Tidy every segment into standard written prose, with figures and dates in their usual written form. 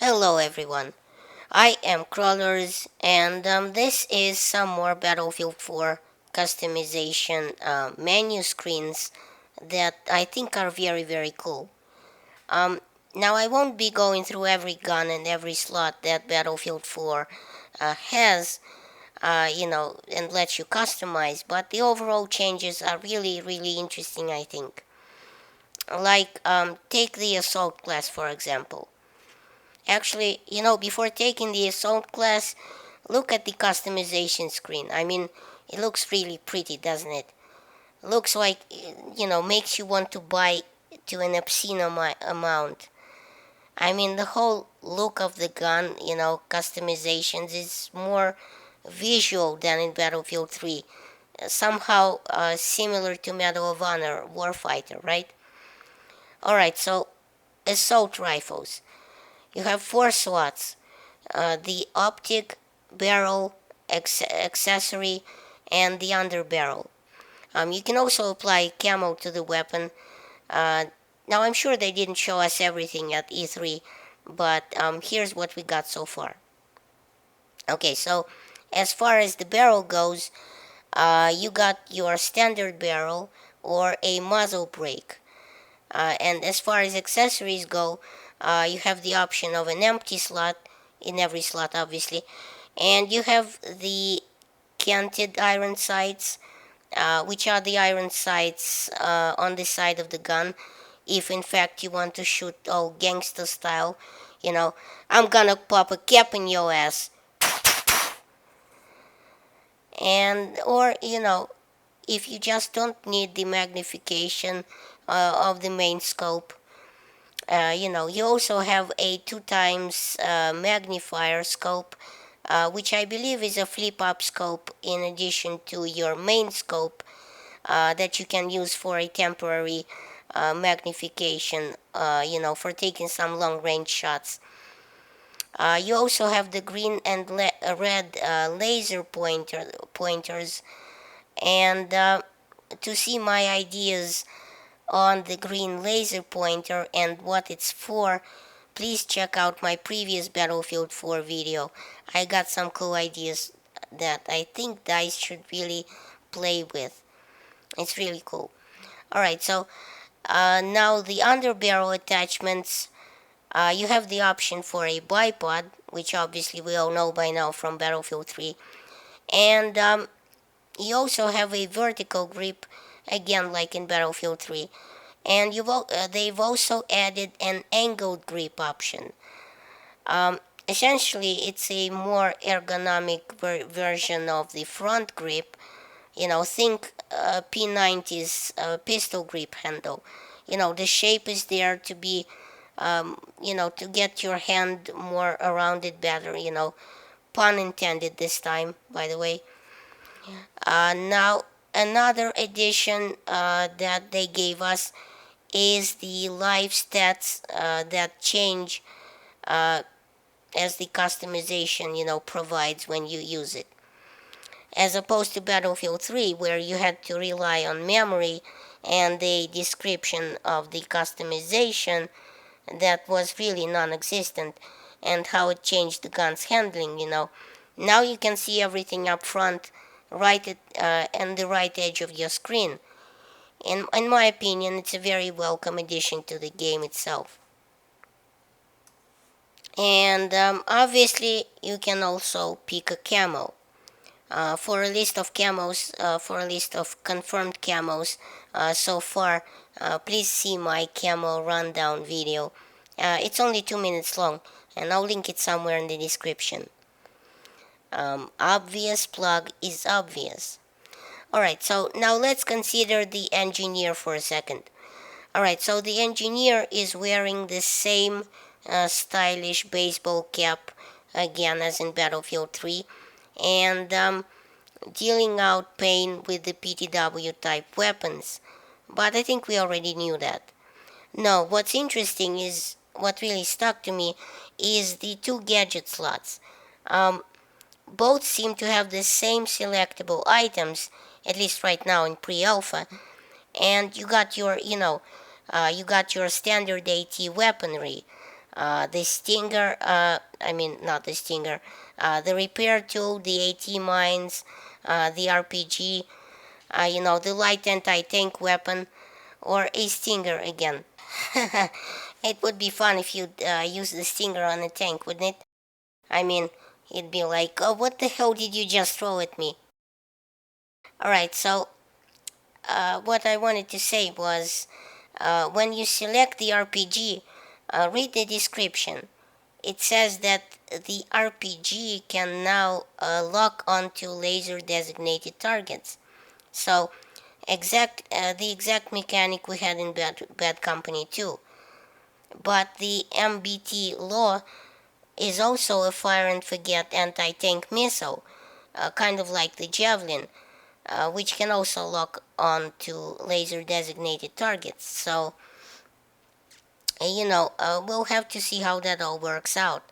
Hello everyone, I am Crawlers and this is some more Battlefield 4 customization menu screens that I think are very cool. Um, Now I won't be going through every gun and every slot that Battlefield 4 has, and lets you customize, but the overall changes are really interesting I think. Like, take the Assault class for example. Actually, before taking the assault class, look at the customization screen. I mean, it looks really pretty, doesn't it? Looks like, makes you want to buy to an obscene amount. I mean, the whole look of the gun, customizations is more visual than in Battlefield 3. Somehow similar to Medal of Honor Warfighter, right? Alright, so assault rifles. You have four slots: the optic, barrel, accessory, and the underbarrel. You can also apply camo to the weapon. Uh, Now, I'm sure they didn't show us everything at E3, but here's what we got so far. Okay, so as far as the barrel goes, you got your standard barrel or a muzzle brake. And as far as accessories go, you have the option of an empty slot in every slot, obviously, and you have the canted iron sights, which are the iron sights on the side of the gun. If in fact you want to shoot all gangster style, you know, I'm gonna pop a cap in your ass, and or if you just don't need the magnification of the main scope. You also have a 2x magnifier scope, which I believe is a flip-up scope in addition to your main scope that you can use for a temporary magnification, for taking some long-range shots. You also have the green and red laser pointers, and to see my ideas on the green laser pointer and what it's for, please check out my previous Battlefield 4 video. I got some cool ideas that I think DICE should really play with. It's really cool. Alright, so now the underbarrel attachments. You have the option for a bipod, which obviously we all know by now from Battlefield 3. And you also have a vertical grip, again like in Battlefield 3. And they've also added an angled grip option. Essentially, it's a more ergonomic version of the front grip. Think P90's pistol grip handle. The shape is there to be, to get your hand more around it better. Pun intended this time, by the way. Now, another addition that they gave us is the life stats that change as the customization provides when you use it, as opposed to Battlefield 3 where you had to rely on memory and a description of the customization that was really non-existent, and how it changed the gun's handling. Now you can see everything up front, right at the right edge of your screen. In my opinion, it's a very welcome addition to the game itself. And obviously, you can also pick a camo. For a list of confirmed camos so far, please see my camo rundown video. It's only 2 minutes long, and I'll link it somewhere in the description. Obvious plug is obvious. Alright, so now let's consider the engineer for a second. Alright, so the engineer is wearing the same stylish baseball cap again as in Battlefield 3, and dealing out pain with the PTW type weapons. But I think we already knew that. No, what's interesting is, what really stuck to me, is the two gadget slots. Both seem to have the same selectable items, at least right now in pre-alpha, and you got your standard AT weaponry. The Stinger, not the Stinger, the repair tool, the AT mines, the RPG, the light anti-tank weapon, or a Stinger again. It would be fun if you'd use the Stinger on a tank, wouldn't it? I mean, it'd be like, oh, what the hell did you just throw at me? Alright, so what I wanted to say was when you select the RPG, read the description. It says that the RPG can now lock onto laser designated targets. So, the exact mechanic we had in Bad Company 2. But the MBT law is also a fire and forget anti tank missile, kind of like the Javelin, which can also lock on to laser designated targets. So, we'll have to see how that all works out.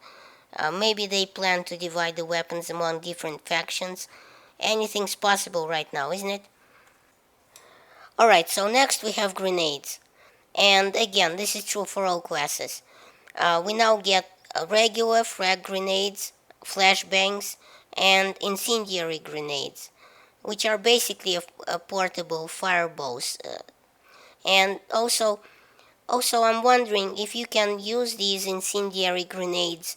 Maybe they plan to divide the weapons among different factions. Anything's possible right now, isn't it? Alright, so next we have grenades. And again, this is true for all classes. We now get regular frag grenades, flashbangs, and incendiary grenades, which are basically a portable fireballs. And also, I'm wondering if you can use these incendiary grenades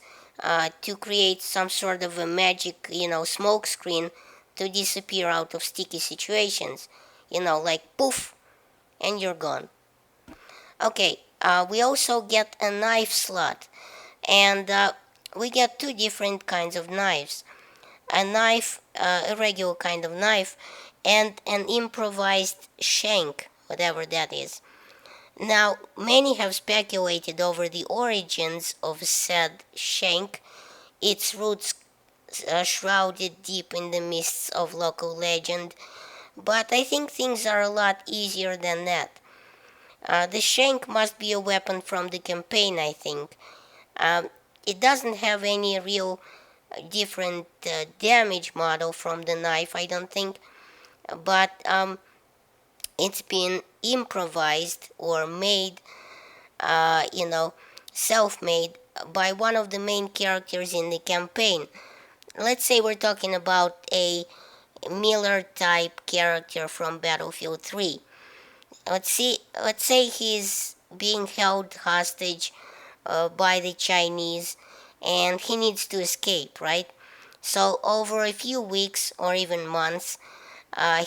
to create some sort of a magic, smoke screen to disappear out of sticky situations. Like poof, and you're gone. Okay, we also get a knife slot, and we get two different kinds of knives. A regular kind of knife, and an improvised shank, whatever that is. Now, many have speculated over the origins of said shank, its roots shrouded deep in the mists of local legend, but I think things are a lot easier than that. The shank must be a weapon from the campaign, I think. Um, it doesn't have any real different damage model from the knife, I don't think, but it's been improvised or made, uh, you know, self made by one of the main characters in the campaign. Let's say we're talking about a Miller type character from Battlefield 3. Let's say he's being held hostage by the Chinese and he needs to escape, right? So, over a few weeks or even months,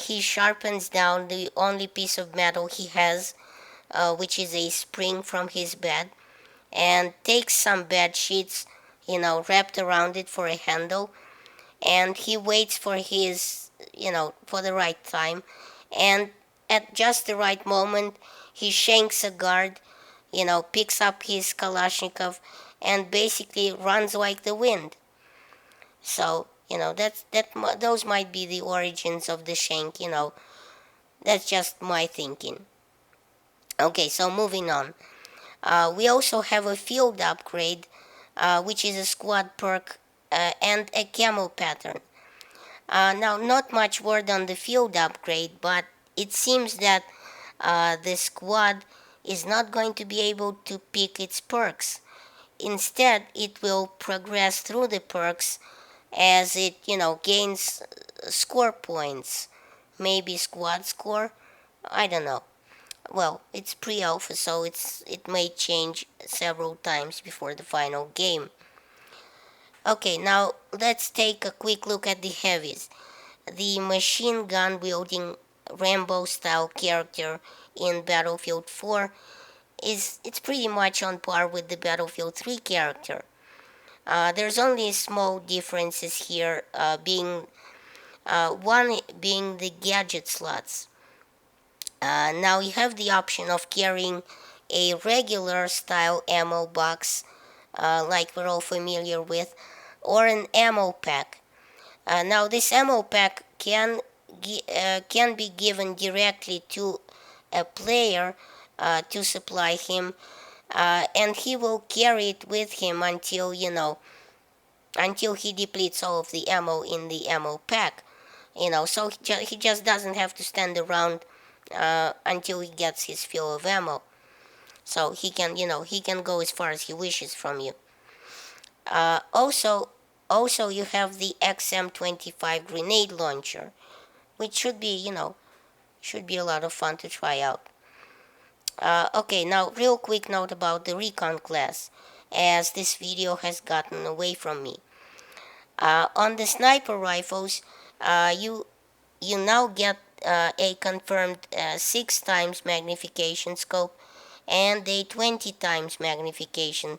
he sharpens down the only piece of metal he has, which is a spring from his bed, and takes some bed sheets, wrapped around it for a handle, and he waits for for the right time, and at just the right moment, he shanks a guard, picks up his Kalashnikov, and basically runs like the wind. So, those might be the origins of the shank. That's just my thinking. Okay, so moving on. We also have a field upgrade, which is a squad perk and a camo pattern. Now, not much word on the field upgrade, but it seems that the squad is not going to be able to pick its perks. Instead, it will progress through the perks as it, gains score points. Maybe squad score? I don't know. Well, it's pre-alpha, so it may change several times before the final game. Okay, now let's take a quick look at the heavies. The machine gun wielding Rambo style character in Battlefield 4 it's pretty much on par with the Battlefield 3 character. There's only small differences here, being one being the gadget slots. Now you have the option of carrying a regular style ammo box, like we're all familiar with, or an ammo pack. Now this ammo pack can be given directly to a player to supply him, and he will carry it with him until he depletes all of the ammo in the ammo pack. So he just doesn't have to stand around until he gets his fill of ammo. so he can go as far as he wishes from you. Also you have the XM25 grenade launcher, which should be a lot of fun to try out. Okay, now real quick note about the recon class, as this video has gotten away from me. On the sniper rifles, you now get a confirmed 6 times magnification scope and a 20 times magnification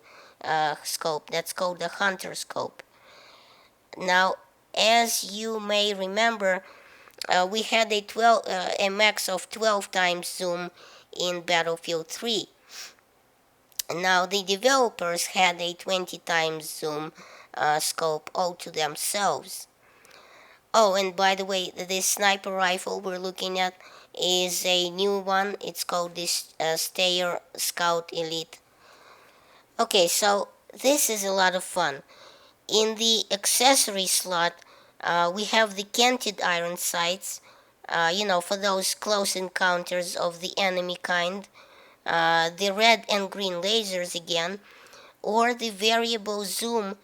scope. That's called the hunter scope. Now, as you may remember, we had a max of 12 times zoom in Battlefield 3. Now, the developers had a 20 times zoom scope all to themselves. Oh, and by the way, this sniper rifle we're looking at is a new one. It's called this Stayer Scout Elite. Okay, so this is a lot of fun. In the accessory slot, we have the canted iron sights, for those close encounters of the enemy kind, the red and green lasers again, or the variable zoom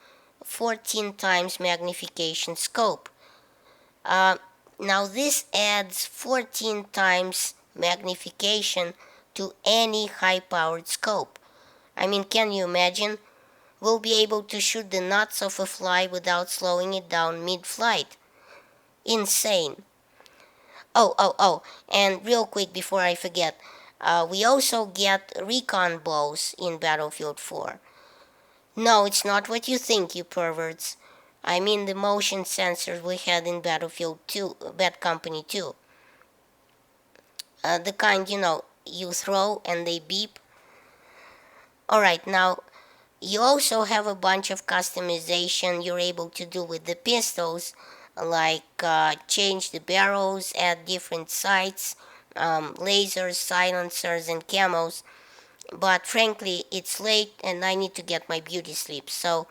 14 times magnification scope. Uh, Now this adds 14 times magnification to any high-powered scope. I mean, can you imagine? We'll be able to shoot the nuts off a fly without slowing it down mid-flight. Insane. Oh, and real quick before I forget, we also get recon balls in Battlefield 4. No, it's not what you think, you perverts. I mean the motion sensors we had in Battlefield 2, Bad Company 2. The kind, you throw and they beep. Alright, now, you also have a bunch of customization you're able to do with the pistols, like change the barrels, add different sights, lasers, silencers, and camos. But frankly, it's late and I need to get my beauty sleep, so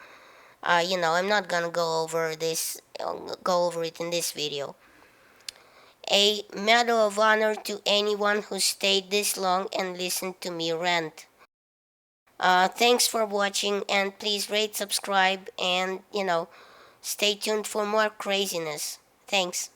I'm not gonna go over it in this video. A medal of honor to anyone who stayed this long and listened to me rant. Thanks for watching, and please rate, subscribe, and stay tuned for more craziness. Thanks.